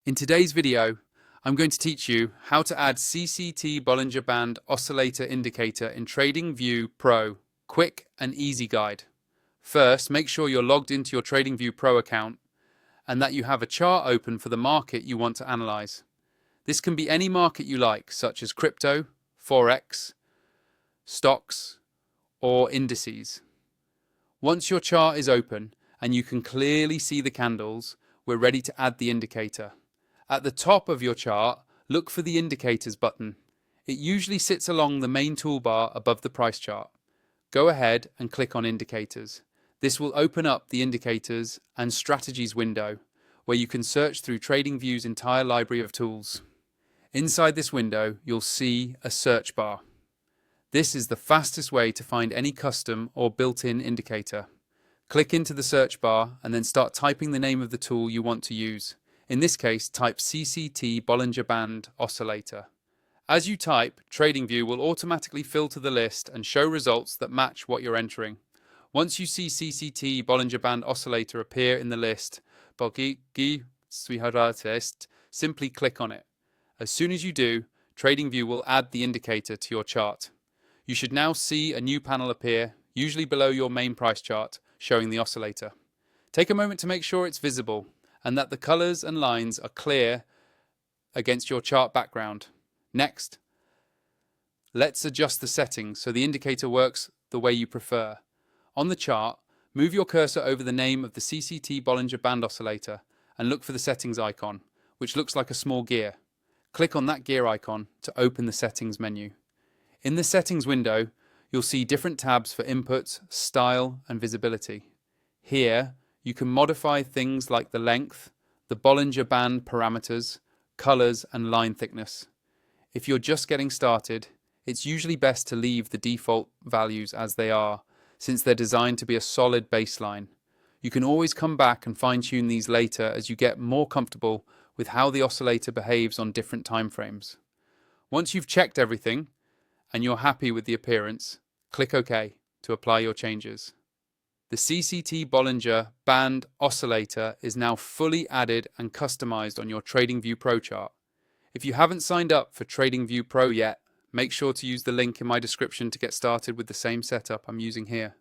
In today's video, I'm going to teach you how to add CCT Bollinger Band Oscillator Indicator in TradingView Pro. Quick and easy guide. First, make sure you're logged into your TradingView Pro account and that you have a chart open for the market you want to analyze. This can be any market you like, such as crypto, forex, stocks, or indices. Once your chart is open and you can clearly see the candles, we're ready to add the indicator. At the top of your chart, look for the Indicators button. It usually sits along the main toolbar above the price chart. Go ahead and click on Indicators. This will open up the Indicators and Strategies window, where you can search through TradingView's entire library of tools. Inside this window, you'll see a search bar. This is the fastest way to find any custom or built-in indicator. Click into the search bar and then start typing the name of the tool you want to use. In this case, type CCT Bollinger Band Oscillator. As you type, TradingView will automatically filter the list and show results that match what you're entering. Once you see CCT Bollinger Band Oscillator appear in the list, simply click on it. As soon as you do, TradingView will add the indicator to your chart. You should now see a new panel appear, usually below your main price chart, showing the oscillator. Take a moment to make sure it's visible and that the colors and lines are clear against your chart background. Next, let's adjust the settings so the indicator works the way you prefer. On the chart, move your cursor over the name of the CCT Bollinger Band Oscillator and look for the settings icon, which looks like a small gear. Click on that gear icon to open the settings menu. In the settings window, you'll see different tabs for inputs, style, and visibility. Here, you can modify things like the length, the Bollinger Band parameters, colors, and line thickness. If you're just getting started, it's usually best to leave the default values as they are, since they're designed to be a solid baseline. You can always come back and fine-tune these later as you get more comfortable with how the oscillator behaves on different timeframes. Once you've checked everything and you're happy with the appearance, click OK to apply your changes. The CCT Bollinger Band Oscillator is now fully added and customized on your TradingView Pro chart. If you haven't signed up for TradingView Pro yet, make sure to use the link in my description to get started with the same setup I'm using here.